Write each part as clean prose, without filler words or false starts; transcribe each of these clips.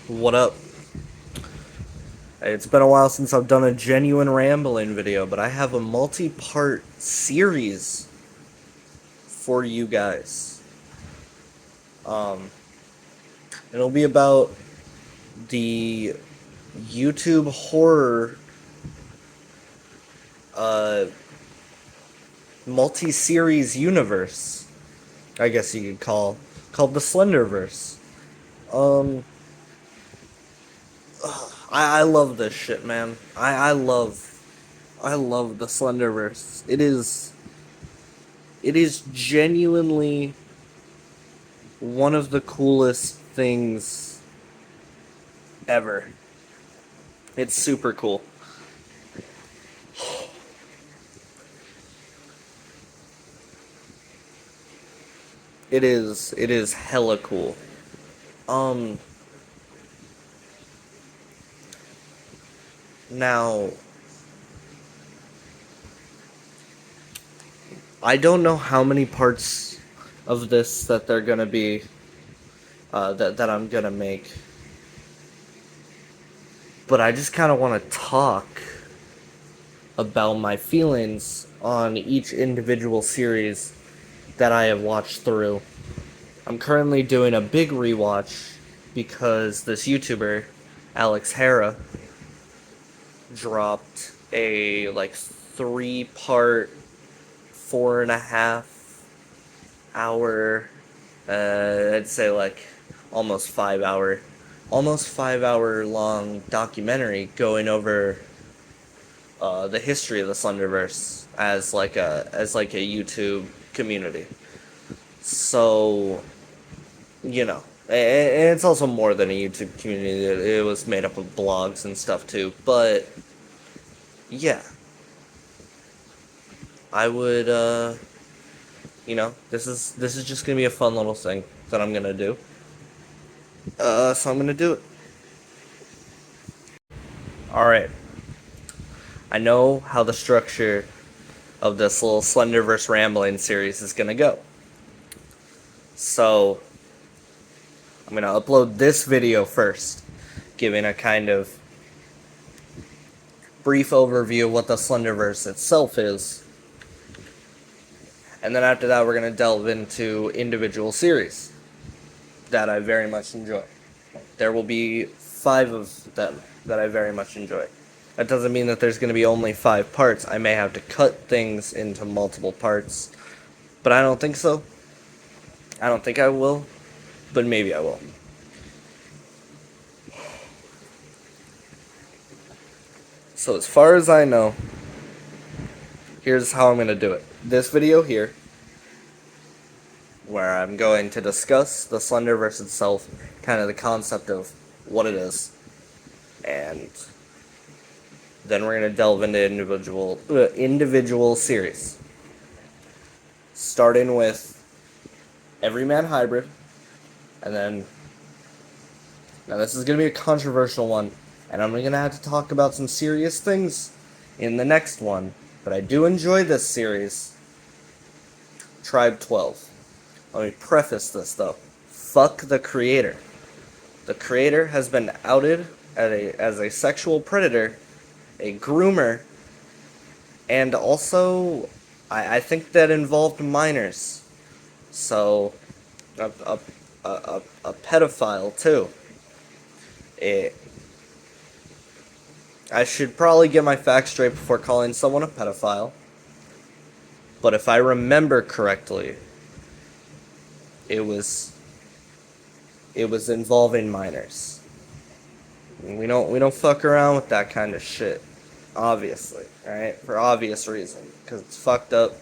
What up? It's been a while since I've done a genuine rambling video, but I have a multi-part series for you guys. Um, it'll be about the YouTube horror uh, multi-series universe, I guess you could called the Slenderverse. Um, I love this shit, man. I love the Slenderverse. It is genuinely one of the coolest things ever. It's super cool. It is hella cool. Um Now I don't know how many parts of this that they're gonna be that I'm gonna make, but I just kind of want to talk about my feelings on each individual series that I have watched through. I'm currently doing a big rewatch because this YouTuber, Alex Hara, dropped a like 3-part, 4.5 hour, I'd say like almost 5 hour long documentary going over the history of the Slenderverse as like a YouTube community. So, and it's also more than a YouTube community. It was made up of blogs and stuff too. But yeah, I would. This is just gonna be a fun little thing that I'm gonna do. So I'm gonna do it. All right. I know how the structure of this little Slenderverse rambling series is gonna go. So I'm gonna upload this video first, giving a kind of brief overview of what the Slenderverse itself is. And then after that, we're going to delve into individual series that I very much enjoy. There will be 5 of them that I very much enjoy. That doesn't mean that there's going to be only 5 parts. I may have to cut things into multiple parts, but I don't think so. I don't think I will, but maybe I will. So as far as I know, here's how I'm going to do it. This video here, where I'm going to discuss the Slenderverse itself, kind of the concept of what it is, and then we're going to delve into individual series, starting with Everyman Hybrid, and then, now this is going to be a controversial one, and I'm going to have to talk about some serious things in the next one, but I do enjoy this series, Tribe 12. Let me preface this, though. Fuck the creator. The creator has been outed as a sexual predator, a groomer, and also, I think that involved minors. So, a pedophile, too. I should probably get my facts straight before calling someone a pedophile. But if I remember correctly, it was involving minors. We don't fuck around with that kind of shit, obviously, right? For obvious reason, because it's fucked up.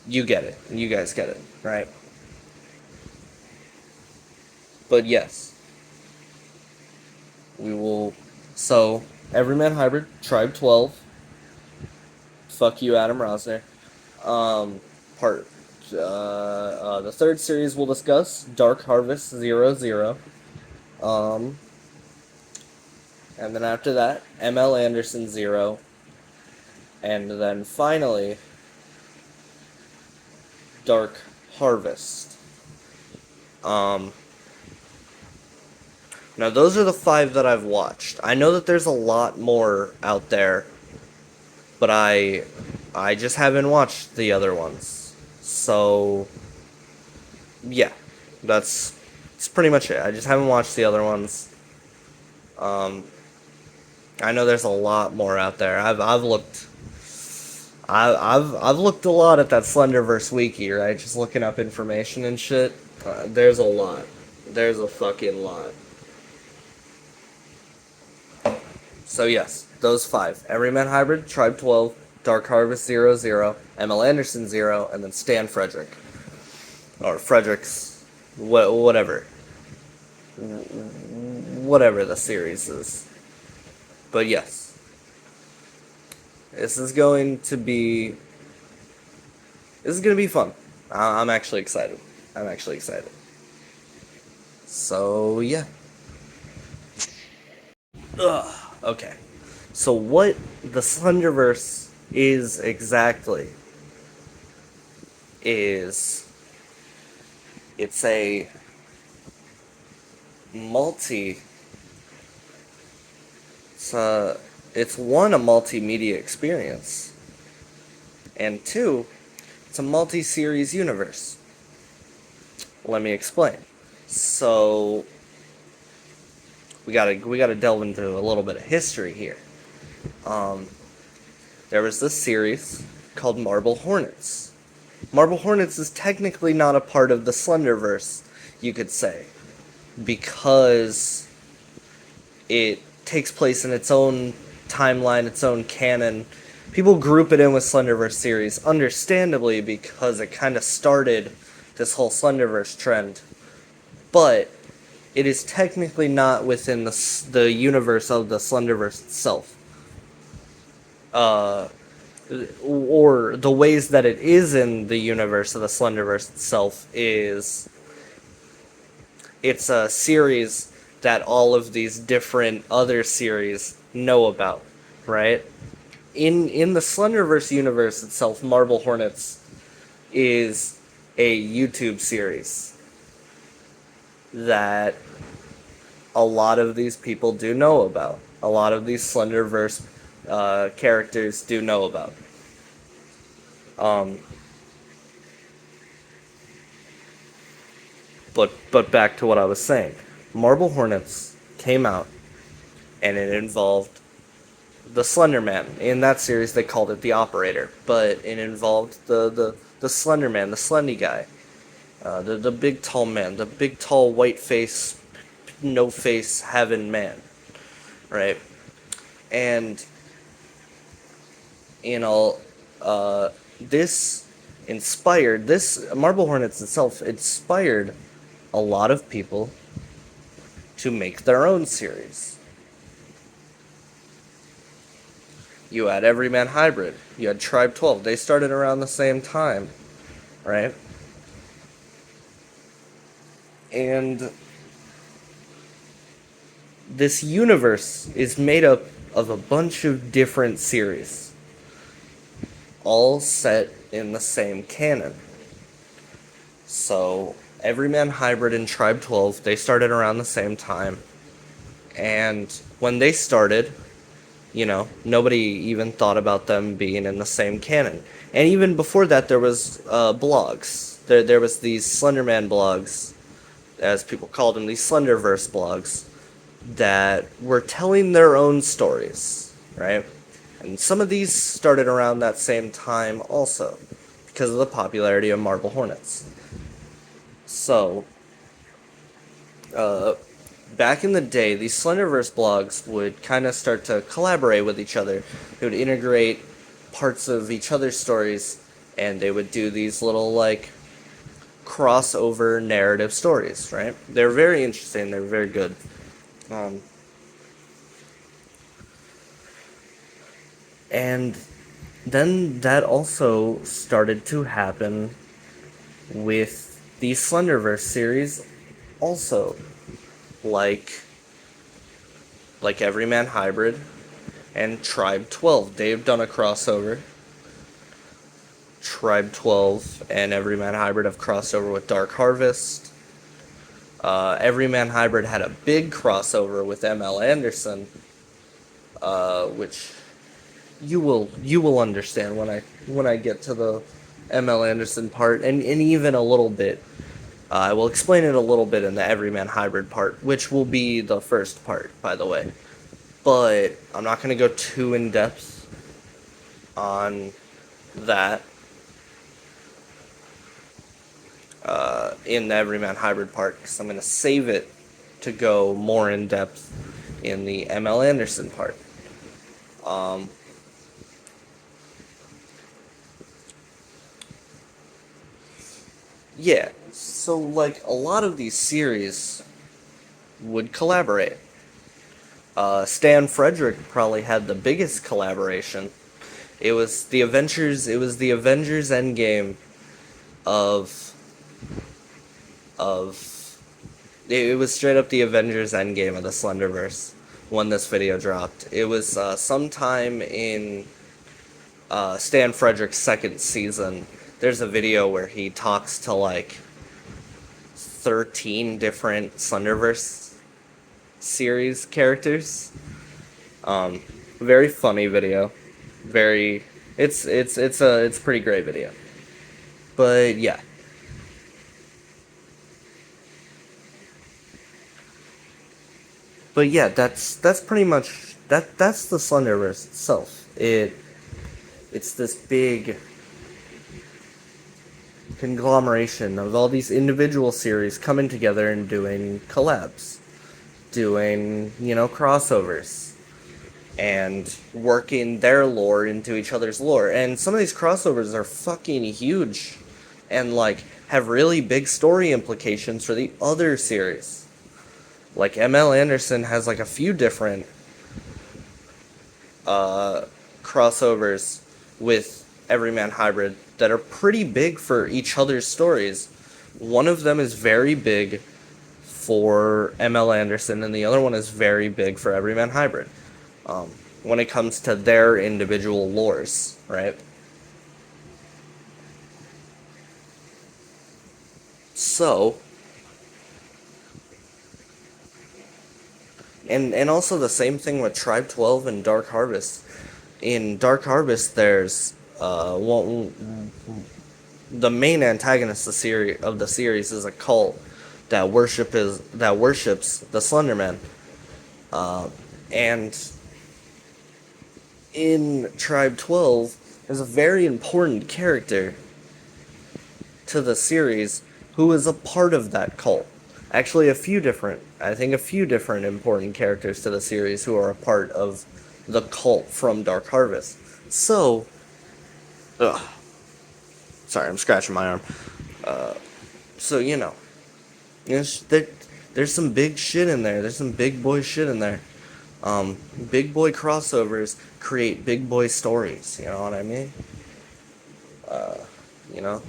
You get it. You guys get it, right? But yes, we will. So, Everyman Hybrid, Tribe 12. Fuck you, Adam Rosner. Part. The third series we'll discuss, Dark Harvest 00. And then after that, ML Anderson 0. And then finally, Dark Harvest. Now, those are the 5 that I've watched. I know that there's a lot more out there, but I just haven't watched the other ones. So, yeah, that's pretty much it. I just haven't watched the other ones. Um, I know there's a lot more out there. I've looked. I've looked a lot at that Slenderverse wiki, right? Just looking up information and shit. There's a lot. There's a fucking lot. So yes, those 5: Everyman Hybrid, Tribe 12, Dark Harvest 00, ML Anderson 0, and then Stan Frederick, or Fredericks, whatever the series is. But yes, this is going to be fun. I'm actually excited. So yeah. Ugh. Okay. So what the Slenderverse is exactly is it's a multi it's one, a multimedia experience, and 2, it's a multi-series universe. Let me explain. So we gotta delve into a little bit of history here. There was this series called Marble Hornets. Marble Hornets is technically not a part of the Slenderverse, you could say, because it takes place in its own timeline, its own canon. People group it in with Slenderverse series, understandably, because it kind of started this whole Slenderverse trend. But it is technically not within the universe of the Slenderverse itself. Or the ways that it is in the universe of the Slenderverse itself is it's a series that all of these different other series know about, right? In the Slenderverse universe itself, Marble Hornets is a YouTube series that a lot of these people do know about. A lot of these Slenderverse characters do know about. But back to what I was saying. Marble Hornets came out, and it involved the Slender Man. In that series, they called it the Operator, but it involved the Slender Man, the Slendy guy, the big tall man, the big tall white face, no face heaven man, right? And this Marble Hornets itself inspired a lot of people to make their own series. You had Everyman Hybrid, you had Tribe 12. They started around the same time, right? And this universe is made up of a bunch of different series, all set in the same canon. So, Everyman Hybrid and Tribe 12, they started around the same time. And when they started, nobody even thought about them being in the same canon. And even before that, there was blogs. There was these Slenderman blogs, as people called them, these Slenderverse blogs, that were telling their own stories, right? And some of these started around that same time also, because of the popularity of Marble Hornets. So, back in the day, these Slenderverse blogs would kind of start to collaborate with each other. They would integrate parts of each other's stories, and they would do these little, crossover narrative stories, right? They're very interesting, they're very good. And then that also started to happen with the Slenderverse series also. Like Everyman Hybrid and Tribe 12. They've done a crossover. Tribe 12 and Everyman Hybrid have crossed over with Dark Harvest. Everyman Hybrid had a big crossover with ML Anderson, which you will understand when I get to the ML Anderson part, and even a little bit. I will explain it a little bit in the Everyman Hybrid part, which will be the first part, by the way. But I'm not going to go too in depth on that in the Everyman Hybrid part, because I'm going to save it to go more in depth in the ML Anderson part. Yeah, so like a lot of these series would collaborate. Stan Frederick probably had the biggest collaboration. It was the Avengers. It was the Avengers Endgame of of. It was straight up the Avengers Endgame of the Slenderverse when this video dropped. It was sometime in Stan Frederick's second season. There's a video where he talks to like 13 different Slenderverse series characters. Very funny video. Very, it's a pretty great video. But yeah. But yeah, that's pretty much that's the Slenderverse itself. It's this big conglomeration of all these individual series coming together and doing collabs, doing, crossovers, and working their lore into each other's lore. And some of these crossovers are fucking huge and, like, have really big story implications for the other series. Like, ML Anderson has, like, a few different crossovers with Everyman Hybrid that are pretty big for each other's stories. One of them is very big for ML Anderson, and the other one is very big for Everyman Hybrid. When it comes to their individual lores, right? So, and also the same thing with Tribe 12 and Dark Harvest. In Dark Harvest, there's the main antagonist of the series is a cult that worships the Slenderman, and in Tribe 12 there's a very important character to the series who is a part of that cult. Actually, I think a few different important characters to the series who are a part of the cult from Dark Harvest. So, sorry, I'm scratching my arm. So, there's some big shit in there. There's some big boy shit in there. Big boy crossovers create big boy stories. You know what I mean? You know,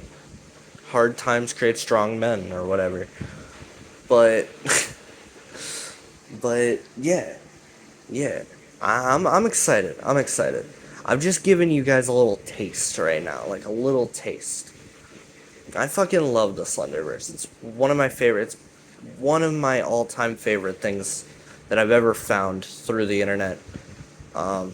hard times create strong men or whatever. But, but yeah, I'm excited. I'm excited. I've just given you guys a little taste right now, like a little taste. I fucking love the Slenderverse. It's one of my favorites, one of my all-time favorite things that I've ever found through the internet. All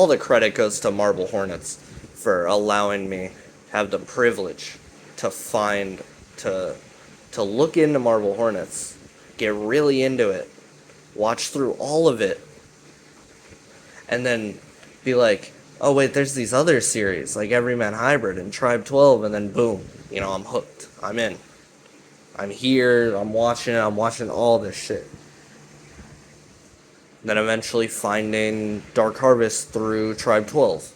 the credit goes to Marble Hornets for allowing me have the privilege to to look into Marble Hornets, get really into it, watch through all of it, and then be like, oh wait, there's these other series like Everyman Hybrid and Tribe 12, and then boom, I'm hooked. I'm in. I'm here, I'm watching all this shit. Then eventually finding Dark Harvest through Tribe 12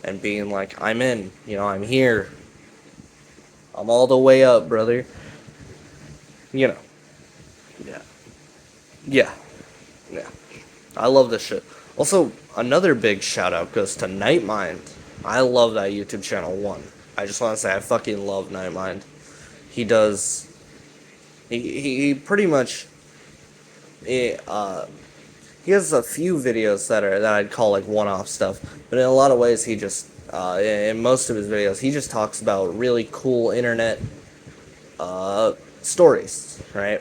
and being like, I'm in, I'm here. I'm all the way up, brother. Yeah. Yeah. I love this shit. Also, another big shout out goes to Nightmind. I love that YouTube channel, one. I just want to say I fucking love Nightmind. He does... He pretty much... He has a few videos that I'd call like one-off stuff, but in a lot of ways he just... in most of his videos, he just talks about really cool internet stories, right?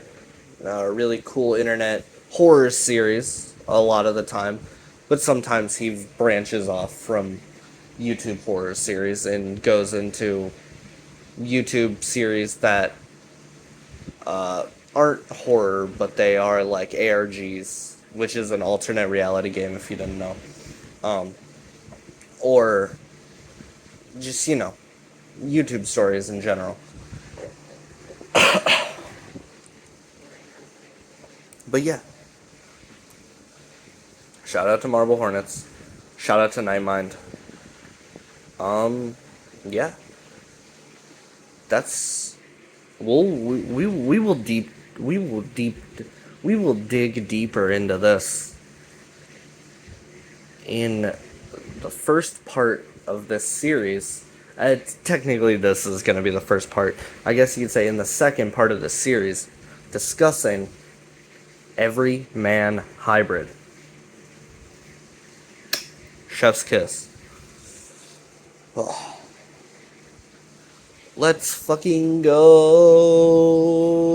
A really cool internet horror series a lot of the time, but sometimes he branches off from YouTube horror series and goes into YouTube series that aren't horror, but they are like ARGs, which is an alternate reality game if you didn't know. Or just, YouTube stories in general. But yeah. Shout out to Marble Hornets. Shout out to Nightmind. Yeah. That's we will dig deeper into this in the first part of this series. Technically, this is going to be the first part. I guess you could say in the second part of the series, discussing Every Man Hybrid. Chef's kiss. Oh. Let's fucking go.